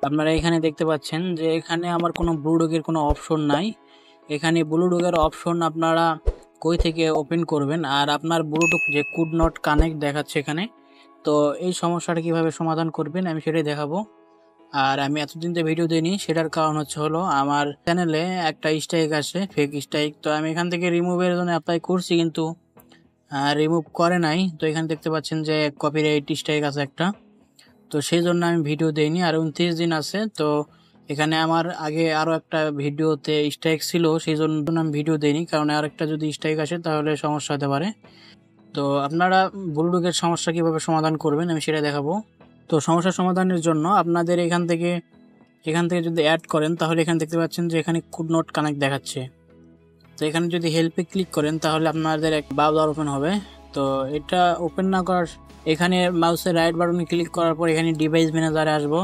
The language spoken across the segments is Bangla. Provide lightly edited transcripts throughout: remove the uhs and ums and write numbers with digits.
আপনারা এখানে দেখতে পাচ্ছেন যে এখানে আমার কোনো ব্লুটুথের কোনো অপশন নাই। এখানে ব্লুটুথের অপশন আপনারা কই থেকে ওপেন করবেন, আর আপনার ব্লুটুথ যে কুড নট কানেক্ট দেখাচ্ছে এখানে। তো এই সমস্যাটা কিভাবে সমাধান করবেন আমি সেটাই দেখাবো। আর আমি এতদিন যে ভিডিও দিইনি সেটার কারণ হলো আমার চ্যানেলে একটা স্ট্রাইক আসে, ফেক স্ট্রাইক। তো আমি এখান থেকে রিমুভের জন্য অ্যাপ্লাই করছি, কিন্তু রিমুভ করে নাই। তো এখানে দেখতে পাচ্ছেন যে কপিরাইট স্ট্রাইক আছে একটা, তো সেই জন্য আমি ভিডিও দেইনি। আর 29 দিন আছে। তো এখানে আমার আগে আরও একটা ভিডিওতে স্ট্রাইক ছিল, সেই জন্য আমি ভিডিও দেইনি, কারণ আর একটা যদি স্ট্রাইক আসে তাহলে সমস্যা হতে পারে। তো আপনারা ব্লুটুথের সমস্যা কীভাবে সমাধান করবেন আমি সেটা দেখাবো। তো সমস্যা সমাধানের জন্য আপনাদের এখান থেকে যদি অ্যাড করেন, তাহলে এখানে দেখতে পাচ্ছেন যে এখানে কুড নট কানেক্ট দেখাচ্ছে। তো এখানে যদি হেল্পে ক্লিক করেন তাহলে আপনাদের এক ব্রাউজার ওপেন হবে। তো এটা ওপেন না করার, এখানে মাউসের রাইট বাটনে ক্লিক করার পর এখানে ডিভাইস ম্যানেজারে আসবো।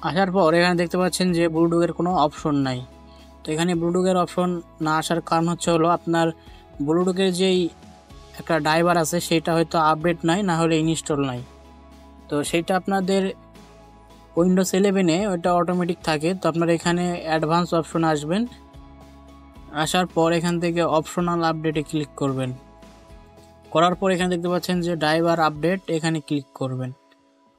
আসার পর এখানে দেখতে পাচ্ছেন যে ব্লুটুথের কোনো অপশন নাই। তো এখানে ব্লুটুথের অপশন না আসার কারণ হলো আপনার ব্লুটুথের যেই একটা ড্রাইভার আছে সেটা হয়তো আপডেট নাই, না হলে ইনস্টল নাই। তো সেইটা আপনাদের উইন্ডোজ 11-এ ওইটা অটোমেটিক থাকে। তো আপনারা এখানে অ্যাডভান্স অপশন আসবেন, আসার পর এখান থেকে অপশনাল আপডেটে ক্লিক করবেন। করার পর এখানে দেখতে পাচ্ছেন যে ড্রাইভার আপডেট, এখানে ক্লিক করবেন।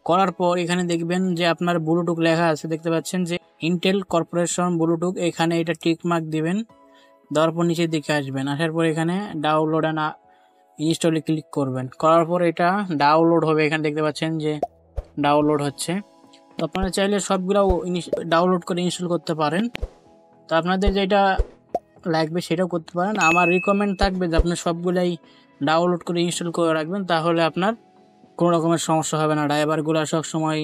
করার পর এখানে দেখবেন যে আপনার ব্লুটুথ লেখা আছে, দেখতে পাচ্ছেন যে ইন্টেল কর্পোরেশন ব্লুটুথ, এখানে এটা টিক মার্ক দিবেন। দেওয়ার পর নিচের দিকে আসবেন, আসার পর এখানে ডাউনলোড অ্যান্ড ইনস্টলে ক্লিক করবেন। করার পর এটা ডাউনলোড হবে, এখানে দেখতে পাচ্ছেন যে ডাউনলোড হচ্ছে। তো আপনারা চাইলে সবগুলো ডাউনলোড করে ইনস্টল করতে পারেন। তো আপনাদের যেটা লাগবে সেটাও করতে পারেন। আমার রিকমেন্ড থাকবে যে আপনার সবগুলাই ডাউনলোড করে ইনস্টল করে রাখবেন, তাহলে আপনার কোনো রকমের সমস্যা হবে না। ড্রাইভারগুলো সবসময়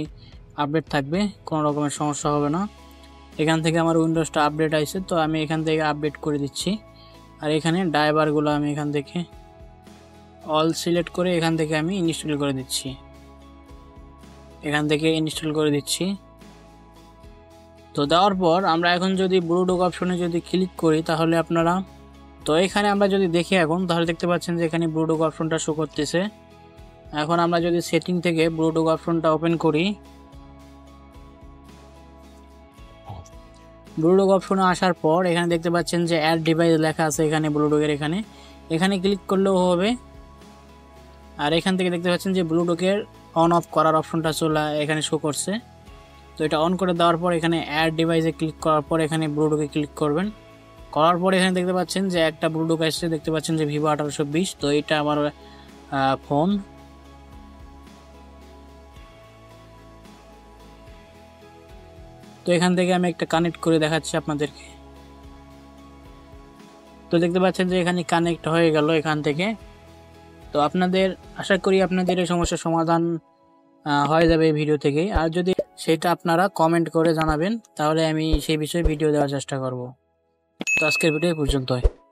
আপডেট থাকবে, কোনো রকমের সমস্যা হবে না। এখান থেকে আমার উইন্ডোজটা আপডেট আছে, তো আমি এখান থেকে আপডেট করে দিচ্ছি। আর এখানে ড্রাইভারগুলো আমি এখান থেকে অল সিলেক্ট করে এখান থেকে আমি ইনস্টল করে দিচ্ছি। তো দেওয়ার পর আমরা এখন যদি ব্লুটুথ অপশনে যদি ক্লিক করি তাহলে আপনারা, তো এখানে আমরা যদি দেখি এখন, তাহলে দেখতে পাচ্ছেন যে এখানে ব্লুটুথ অপশনটা শো করতেছে। এখন আমরা যদি সেটিং থেকে ব্লুটুথ অপশনটা ওপেন করি, ব্লুটুথ অপশনে আসার পর এখানে দেখতে পাচ্ছেন যে অ্যাড ডিভাইস লেখা আছে এখানে ব্লুটুথের, এখানে ক্লিক করলেও হবে। আর এখান থেকে দেখতে পাচ্ছেন যে ব্লুটুথের অন অফ করার অপশনটা এখানে শো করছে। তো এটা অন করে দেওয়ার পর এখানে অ্যাড ডিভাইসে ক্লিক করার পর এখানে ব্লুটুথে ক্লিক করবেন। করার পর এখানে দেখতে পাচ্ছেন যে একটা ব্লুটুথ আসছে, দেখতে পাচ্ছেন যে ভিভো 1820। তো এটা আমার ফোন। তো এখান থেকে আমি একটা কানেক্ট করে দেখাচ্ছি আপনাদেরকে। তো দেখতে পাচ্ছেন যে এখানে কানেক্ট হয়ে গেল এখান থেকে। তো আপনাদের আশা করি আপনাদের এই সমস্যার সমাধান হয়ে যাবে এই ভিডিও থেকে। আর যদি সেটা আপনারা কমেন্ট করে জানাবেন, তাহলে আমি সেই বিষয়ে ভিডিও দেওয়ার চেষ্টা করব। তো আজকের ভিডিও পর্যন্ত।